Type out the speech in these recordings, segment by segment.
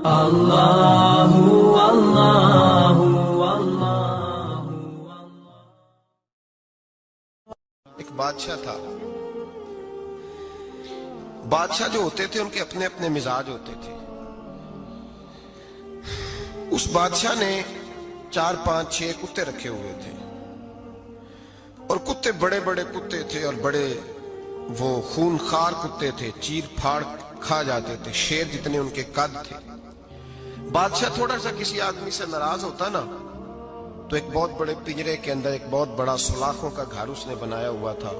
Allahu Allahu Allahu। ایک بادشاہ تھا۔ بادشاہ جو ہوتے تھے ان کے اپنے اپنے مزاج ہوتے تھے۔ اس بادشاہ نے 4 5 6 کتے رکھے ہوئے تھے، اور کتے بڑے بڑے کتے تھے، اور بڑے وہ خونخوار کتے تھے، چیر پھاڑ کھا جاتے تھے، شیر جتنے ان کے قد تھے۔ بادشاہ تھوڑا سا کسی آدمی سے ناراض ہوتا نا تو ایک بہت بڑے پنجرے کے اندر ایک بہت بڑا سلاخوں کا گھر اس نے بنایا ہوا تھا،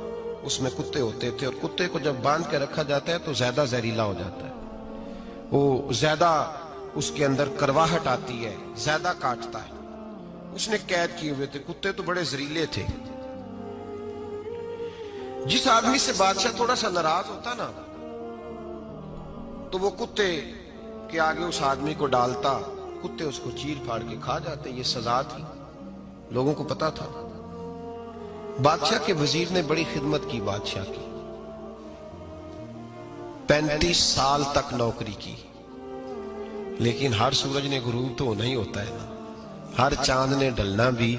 اس میں کتے ہوتے تھے، اور کتے کو جب باندھ کے رکھا جاتا ہے تو زیادہ زہریلا ہو جاتا ہے، وہ زیادہ اس کے اندر کرواہٹ آتی ہے، زیادہ کاٹتا ہے۔ اس نے قید کیے ہوئے تھے، کتے تو بڑے زہریلے تھے۔ جس آدمی سے بادشاہ تھوڑا سا ناراض ہوتا نا تو وہ کتے کے آگے اس آدمی کو ڈالتا، کتے اس کو چیر پھاڑ کے کھا جاتے۔ یہ سزا تھی، لوگوں کو پتا تھا۔ بادشاہ کے وزیر نے بڑی خدمت کی بادشاہ کی، 35 سال تک نوکری کی، لیکن ہر سورج نے غروب تو ہونا ہی ہوتا ہے نا، ہر چاند نے ڈھلنا بھی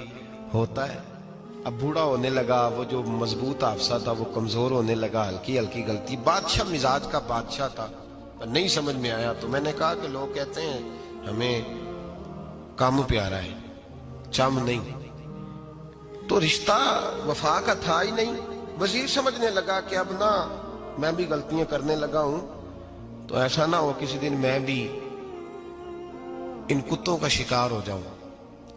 ہوتا ہے۔ اب بوڑھا ہونے لگا، وہ جو مضبوط حافظہ تھا وہ کمزور ہونے لگا، ہلکی ہلکی غلطی۔ بادشاہ مزاج کا بادشاہ تھا، نہیں سمجھ میں آیا تو میں نے کہا کہ لوگ کہتے ہیں ہمیں کام پیارا ہے، چم نہیں، تو رشتہ وفا کا تھا ہی نہیں۔ وزیر سمجھنے لگا کہ اب نہ میں بھی غلطیاں کرنے لگا ہوں تو ایسا نہ ہو کسی دن میں بھی ان کتوں کا شکار ہو جاؤں۔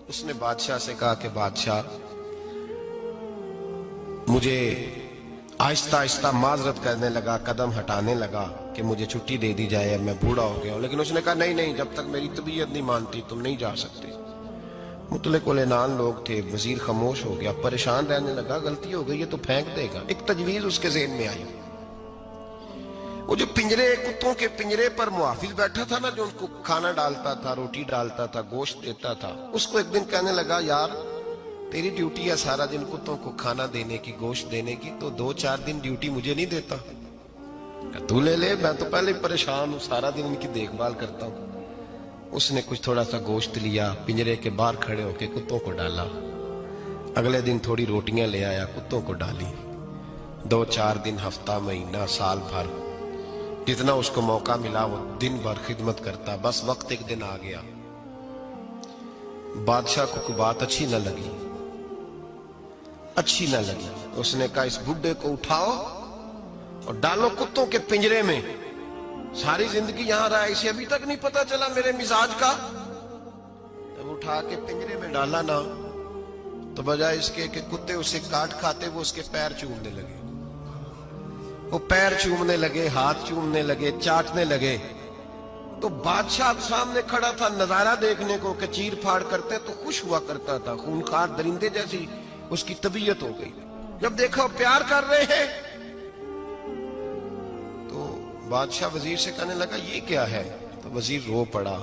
اس نے بادشاہ سے کہا کہ بادشاہ مجھے آہستہ آہستہ معذرت کرنے لگا، قدم ہٹانے لگا کہ مجھے چھٹی دے دی جائے، اب میں بوڑھا ہو گیا ہوں۔ لیکن اس نے کہا نہیں نہیں، جب تک میری طبیعت نہیں مانتی تم نہیں جا سکتے۔ مطلق العنان لوگ تھے، وزیر خاموش ہو گیا، پریشان رہنے لگا، غلطی ہو گئی یہ تو پھینک دے گا۔ ایک تجویز اس کے ذہن میں آئی، وہ جو پنجرے کتوں کے پنجرے پر محافظ بیٹھا تھا نا، جو ان کو کھانا ڈالتا تھا، روٹی ڈالتا تھا، گوشت دیتا تھا، اس کو ایک دن کہنے لگا یار تیری ڈیوٹی ہے سارا دن کتوں کو کھانا دینے کی، گوشت دینے کی، تو 2 4 دن ڈیوٹی مجھے نہیں دیتا؟ تو لے لے، میں تو پہلے پریشان ہوں، سارا دن ان کی دیکھ بھال کرتا ہوں۔ اس نے کچھ تھوڑا سا گوشت لیا، پنجرے کے باہر کھڑے ہو کے کتوں کو ڈالا، اگلے دن تھوڑی روٹیاں لے آیا، کتوں کو ڈالی، 2 4 دن، ہفتہ، مہینہ، سال بھر، جتنا اس کو موقع ملا وہ دن بھر خدمت کرتا۔ بس وقت ایک دن آ گیا، بادشاہ کو کوئی بات اچھی نہ لگی، اس نے کہا اس بڈھے کو اٹھاؤ اور ڈالو کتوں کے پنجرے میں، ساری زندگی یہاں رہا، اسے ابھی تک نہیں پتا چلا میرے مزاج کا۔ جب اٹھا کے پنجرے میں ڈالا نا تو بجائے اس کے کہ کتے اسے کاٹ کھاتے، وہ اس کے پیر چومنے لگے، وہ پیر چومنے لگے، ہاتھ چومنے لگے، چاٹنے لگے۔ تو بادشاہ سامنے کھڑا تھا نظارہ دیکھنے کو کہ چیر پھاڑ کرتے تو خوش ہوا کرتا تھا، خونخوار درندے جیسی اس کی طبیعت ہو گئی۔ جب دیکھا وہ پیار کر رہے ہیں تو بادشاہ وزیر سے کہنے لگا یہ کیا ہے؟ تو وزیر رو پڑا،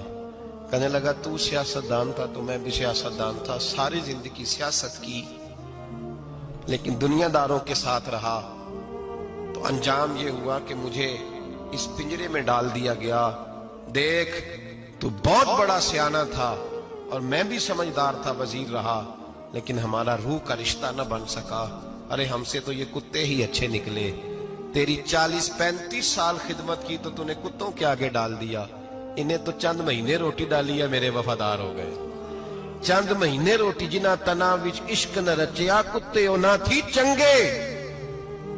کہنے لگا تو سیاستدان تھا تو میں بھی سیاستدان تھا، ساری زندگی سیاست کی لیکن دنیا داروں کے ساتھ رہا، تو انجام یہ ہوا کہ مجھے اس پنجرے میں ڈال دیا گیا۔ دیکھ تو بہت بڑا سیانہ تھا اور میں بھی سمجھدار تھا، وزیر رہا، لیکن ہمارا روح کا رشتہ نہ بن سکا۔ ارے ہم سے تو یہ کتے ہی اچھے نکلے، تیری 40 35 سال خدمت کی تو تو نے کتوں کے آگے ڈال دیا، انہیں تو چند مہینے روٹی ڈالی ہے، میرے وفادار ہو گئے۔ چند مہینے روٹی، جنہ تنا وچ عشق نہ رچیا کتے او نہ تھی چنگے،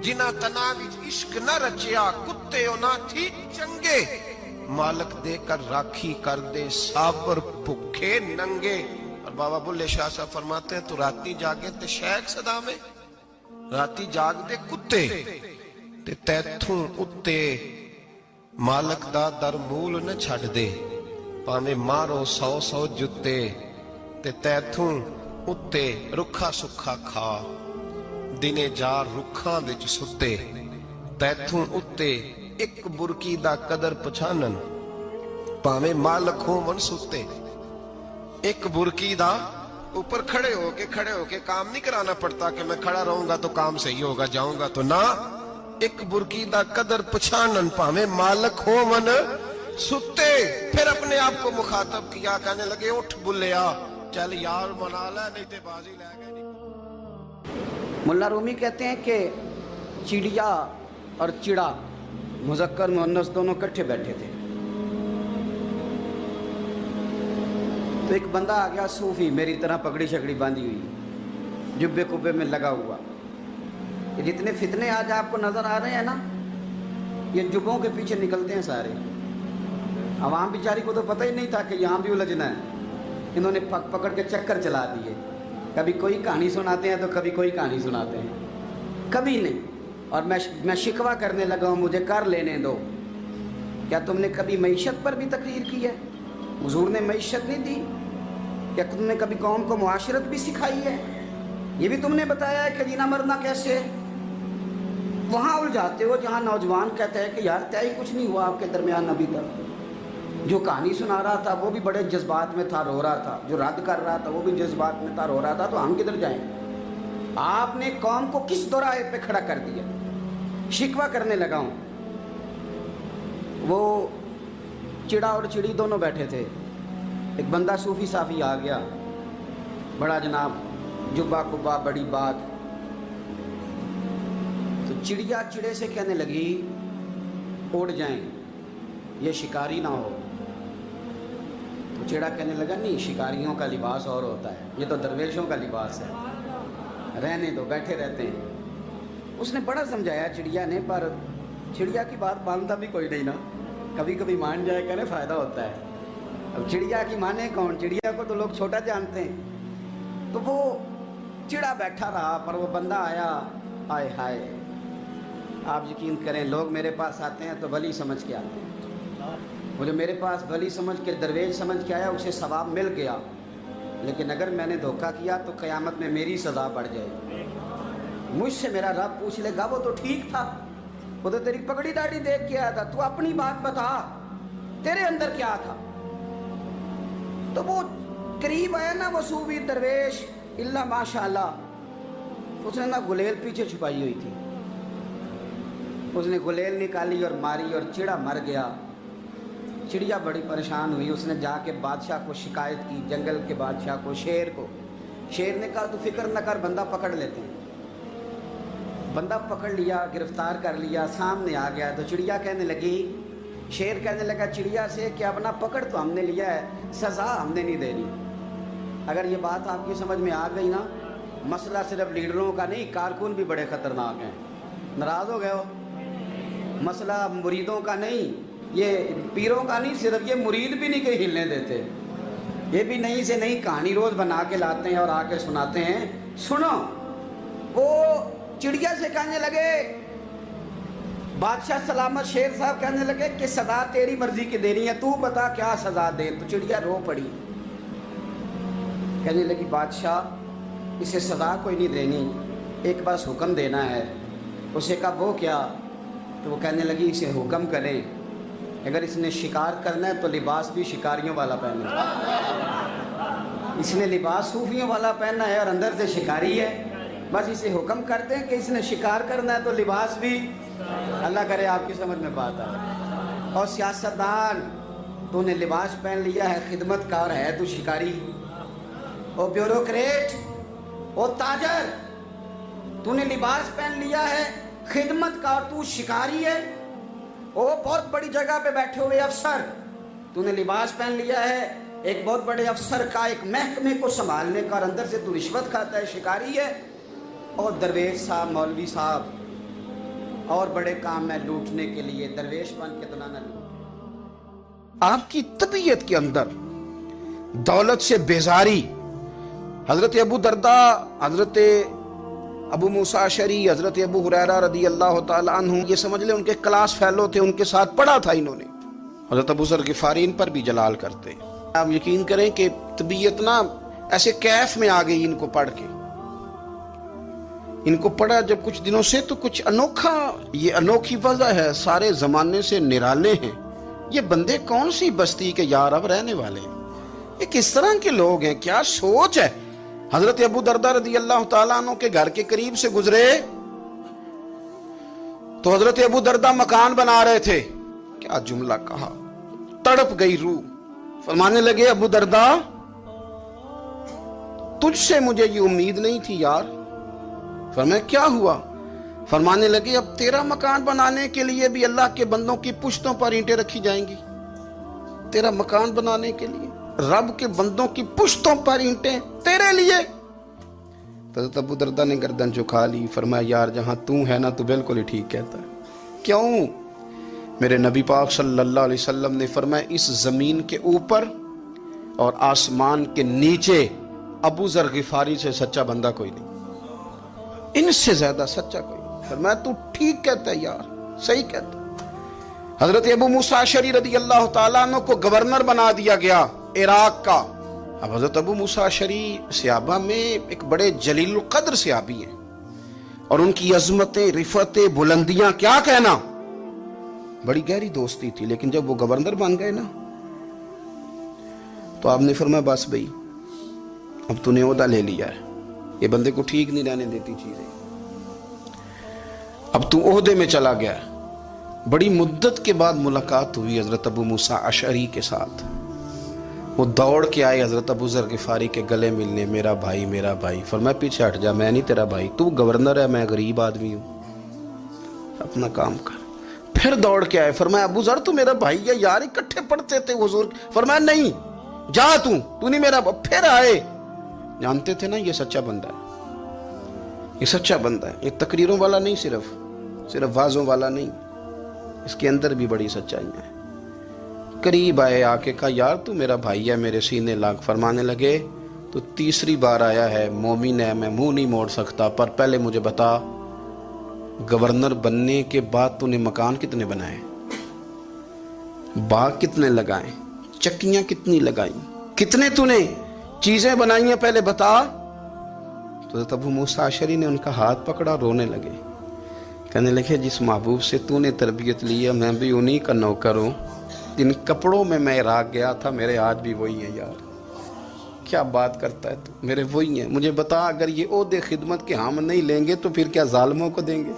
جنہ تنا وچ عشق نہ رچیا کتے او نہ تھی چنگے، مالک دے کر راکھی کر دے سابر بھکھے ننگے۔ اور بابا بلے شاہ صاحب فرماتے ہیں تو راتی جاگے تے شیخ صدا میں، راتی جاگ دے کتے تے تیتھوں اتے مالک دا در مول نہ چھڑ دے، پاویں مارو 100 جتے تے تیتھوں اتے رکھا سکھا کھا، دنے جار رکھاں وچ ستے، تیتھوں اتے ایک برکی دا قدر پچھانن، پاویں مالک ہون ستے۔ ایک برکی دا اوپر کھڑے ہو کے کام نہیں کرانا پڑتا کہ میں کھڑا رہوں گا تو کام صحیح ہوگا، جاؤں گا تو نہ، ایک برکی دا قدر پچھانن، پاویں مالک ہون सुते फिर अपने आप को मुखातब किया, कहने लगे उठ बुल्लिया, चल यार मना ले, नहीं ते बाजी ले गए। मुल्ला रूमी कहते हैं कि चिड़िया और चिड़ा मुज़क्कर मुअन्नस दोनों इकट्ठे बैठे थे। तो एक बंदा आ गया सूफी, मेरी तरह पगड़ी शकड़ी बांधी हुई, जुब्बे कुब्बे में लगा हुआ। ये जितने फितने आज आपको नजर आ रहे हैं ना, ये जुब्बों के पीछे निकलते हैं सारे। आवाम बेचारी को तो पता ही नहीं था कि यहाँ भी उलझना है। इन्होंने पकड़ के चक्कर चला दिए। कभी कोई कहानी सुनाते हैं तो कभी कोई कहानी सुनाते हैं, कभी नहीं। और मैं शिकवा करने लगा हूँ, मुझे कर लेने दो। क्या तुमने कभी मईशत पर भी तकरीर की है? हुजूर ने मईशत नहीं दी? क्या तुमने कभी कौम को मुआशरत भी सिखाई है? ये भी तुमने बताया है कि जीना मरना कैसे है? वहाँ उलझाते हो जहाँ नौजवान कहते हैं कि यार तय कुछ नहीं हुआ आपके दरमियान अभी तक। जो कहानी सुना रहा था वो भी बड़े जज्बात में था, रो रहा था। जो रद्द कर रहा था वो भी जज्बात में था, रो रहा था। तो हम किधर जाएं? आपने कौम को किस दोराहे पे खड़ा कर दिया? शिकवा करने लगा हूँ। वो चिड़ा और चिड़ी दोनों बैठे थे। एक बंदा सूफी साफी आ गया, बड़ा जनाब, जुब्बा कुब्बा, बड़ी बात। तो चिड़िया चिड़े से कहने लगी उड़ जाएं, ये शिकारी ना हो। तो चिड़ा कहने लगा नहीं, शिकारियों का लिबास और होता है, ये तो दरवेशों का लिबास है, रहने दो, बैठे रहते हैं। उसने बड़ा समझाया चिड़िया ने, पर चिड़िया की बात मानता भी कोई नहीं ना। कभी कभी मान जाए करे फ़ायदा होता है। अब चिड़िया की माने कौन? चिड़िया को तो लोग छोटा जानते हैं। तो वो चिड़ा बैठा रहा, पर वो बंदा आया। आए हाय, आप यकीन करें, लोग मेरे पास आते हैं तो वली समझ के आते हैं। वो जो मेरे पास वली समझ के, दरवेश समझ के आया, उसे सवाब मिल गया। लेकिन अगर मैंने धोखा किया तो क़यामत में मेरी सज़ा बढ़ जाएगी। मुझसे मेरा रब पूछ लेगा, वो तो ठीक था, वो तो तेरी पगड़ी दाढ़ी देख के आया था, तू अपनी बात बता, तेरे अंदर क्या था? तो वो करीब आया ना वो सूफी दरवेश, इल्ला माशाअल्लाह, उसने ना गुलेल पीछे छुपाई हुई थी। उसने गुलेल निकाली और मारी और चिड़ा मर गया। चिड़िया बड़ी परेशान हुई। उसने जाके बादशाह को शिकायत की, जंगल के बादशाह को, शेर को। शेर ने कहा तू फिक्र न कर, बंदा पकड़ लेते हैं। बंदा पकड़ लिया, गिरफ्तार कर लिया, सामने आ गया। तो चिड़िया कहने लगी, शेर कहने लगा चिड़िया से कि अब ना पकड़ तो हमने लिया है, सज़ा हमने नहीं देनी। अगर ये बात आपकी समझ में आ गई ना, मसला सिर्फ लीडरों का नहीं, कारकुन भी बड़े ख़तरनाक हैं। नाराज़ हो गए हो? मसला मुरीदों का नहीं, ये पीरों का नहीं, सिर्फ ये मुरीद भी नहीं कहीं हिलने देते। ये भी नई से नई कहानी रोज़ बना के लाते हैं और आके सुनाते हैं। सुनो, वो चिड़िया से कहने लगे, बादशाह सलामत, शेर साहब कहने लगे कि सज़ा तेरी मर्जी की देनी है, तू बता क्या सज़ा दे। तो चिड़िया रो पड़ी, कहने लगी बादशाह इसे सज़ा कोई नहीं देनी, एक बस हुक्म देना है। उसे कहा वो क्या? तो वो कहने लगी इसे हुक्म करें, अगर इसने शिकार करना है तो लिबास भी शिकारियों वाला पहने। इसने लिबास सूफियों वाला पहनना है और अंदर से शिकारी है। बस इसे हुक्म करते हैं कि इसने शिकार करना है तो लिबास भी, अल्लाह करे आपकी समझ में बात आए। और सियासतदान, तूने लिबास पहन लिया है, खिदमतकार है तू शिकारी। और ब्यूरोक्रेट, और ताजर, तूने लिबास पहन लिया है खिदमतकार, तू शिकारी है। ओ बहुत बड़ी जगह पे बैठे हुए अफसर, तूने लिबास पहन लिया है एक बहुत बड़े अफसर का, एक महकमे को संभालने का, और अंदर से तू रिश्वत खाता है, शिकारी है। और दरवेश साहब, मौलवी साहब, और बड़े काम में लूटने के लिए दरवेश बन के तो ना लूट। आपकी तबीयत के अंदर दौलत से बेजारी, हजरत अबू दरदा, हजरत अबू मूसा अशरी, हजरत अबू हुरैरा रदी अल्लाह ताला अन्हु, ये समझ ले उनके क्लास फेलो थे, उनके साथ पढ़ा था इन्होंने। हजरत अबू ज़र गिफ़ारी इन पर भी जलाल करते। आप यकीन करें कि तबीयत ना ऐसे कैफ में आ गई इनको पढ़ के। इनको पढ़ा जब कुछ दिनों से, तो कुछ अनोखा, ये अनोखी वजह है, सारे जमाने से निराले हैं ये बंदे। कौन सी बस्ती के यार अब रहने वाले हैं, ये किस तरह के लोग हैं, क्या सोच है। हजरत अबू दरदा रदी अल्लाह ताला अन्हु के घर के करीब से गुजरे तो हजरत अबू दरदा मकान बना रहे थे। क्या जुमला कहा, तड़प गई रूह। फरमाने लगे अबू दरदा तुझसे मुझे ये उम्मीद नहीं थी यार। फरमाया क्या हुआ? फरमाने लगे अब तेरा मकान बनाने के लिए भी अल्लाह के बंदों की पुश्तों पर ईंटें रखी जाएंगी। तेरा मकान बनाने के लिए रब के बंदों की पुश्तों पर ईंटें तेरे लिए। तो अबू दरदा ने गर्दन झुका ली। फरमाया यार जहां तू है ना, तू बिल्कुल ही ठीक कहता है। क्यों? मेरे नबी पाक सल्लल्लाहु अलैहि वसल्लम ने फरमाया इस जमीन के ऊपर और आसमान के नीचे अबू जर गिफारी से सच्चा बंदा कोई नहीं, इनसे ज्यादा सच्चा कोई नहीं। फरमाया तू ठीक कहता है यार, सही कहता है। हजरत अबू मूसा अशरी रदी अल्लाह तआला अन्हु को गवर्नर बना दिया गया इराक का। अब हजरत अबू मूसा अशरी सहाबा में एक बड़े जलील कद्र सहाबी हैं और उनकी अजमतें, रिफतें, बुलंदियां क्या कहना, बड़ी गहरी दोस्ती थी। लेकिन जब वो गवर्नर बन गए ना तो आपने फरमाया बस भाई अब तूने ओहदा ले लिया है, ये बंदे को ठीक नहीं रहने देती चीजें, अब तू ओहदे में चला गया है। बड़ी मुद्दत के बाद मुलाकात हुई हजरत अबू मूसा अशरी के साथ। वो दौड़ के आए हजरत अबू जर गिफारी के गले मिलने, मेरा भाई मेरा भाई। फरमाया पीछे हट जा, मैं नहीं तेरा भाई, तू गवर्नर है, मैं गरीब आदमी हूं, अपना काम कर। फिर दौड़ के आए। फरमाया अबू जर तू मेरा भाई है यार, इकट्ठे पढ़ते थे हुजूर। फरमाया नहीं जा तू नहीं मेरा। फिर आए। जानते थे ना ये सच्चा बंदा है, ये सच्चा बंदा है, ये तकरीरों वाला नहीं, सिर्फ वाजों वाला नहीं, इसके अंदर भी बड़ी सच्चाइयां हैं। करीब आए, आके कहा यार तू मेरा भाई है, मेरे सीने लाग। फरमाने लगे तो तीसरी बार आया है, मोमिन है, मैं मुंह नहीं मोड़ सकता, पर पहले मुझे बता गवर्नर बनने के बाद तूने मकान कितने बनाए, बाग कितने लगाए, चक्कियां कितनी लगाई, कितने तूने चीजें बनाई हैं, पहले बता। तो अबू मूसा अशरी ने उनका हाथ पकड़ा, रोने लगे, कहने लगे जिस महबूब से तूने तरबियत ली है मैं भी उन्हीं का नौकर हूं, जिन कपड़ों में मैं इराक गया था मेरे आज भी वही है यार। क्या बात करता है तू, मेरे वही है। मुझे बता अगर ये ओहदे खिदमत के हम नहीं लेंगे तो फिर क्या जालिमों को देंगे,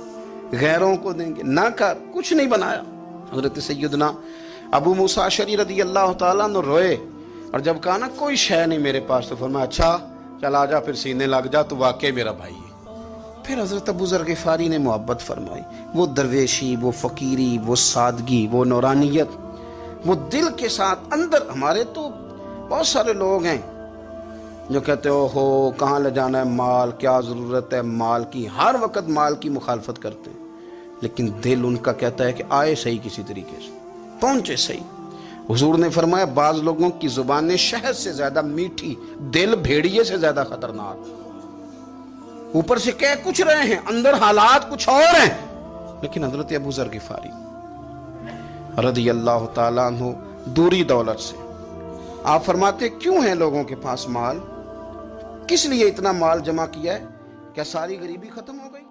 गैरों को देंगे? ना कर, कुछ नहीं बनाया। हजरत सैयदना अबू मूसा अशरी रदी अल्लाह तआला अन्हु रोए और जब कहा ना कोई शय नहीं मेरे पास, तो फरमाया अच्छा चल आजा, फिर सीने लग जा, तू वाकई मेरा भाई है। फिर हजरत अबू जर गिफारी ने मोहब्बत फरमाई। वो दरवेशी, वो फकीरी, वो सादगी, वो नौरानियत, वो दिल के साथ अंदर। हमारे तो बहुत सारे लोग हैं जो कहते हो कहाँ ले जाना है माल, क्या ज़रूरत है माल की, हर वक्त माल की मुखालफत करते हैं, लेकिन दिल उनका कहता है कि आए सही, किसी तरीके से पहुंचे सही। हुजूर ने फरमाया बाज लोगों की जुबानें शहद से ज्यादा मीठी, दिल भेड़िए से ज्यादा खतरनाक। ऊपर से कह कुछ रहे हैं, अंदर हालात कुछ और हैं। लेकिन हजरत अबू जर गिफारी रज़ी अल्लाह ताला अन्हु दूरी दौलत से, आप फरमाते क्यों है लोगों के पास माल, किस लिए इतना माल जमा किया है, क्या सारी गरीबी खत्म हो गई?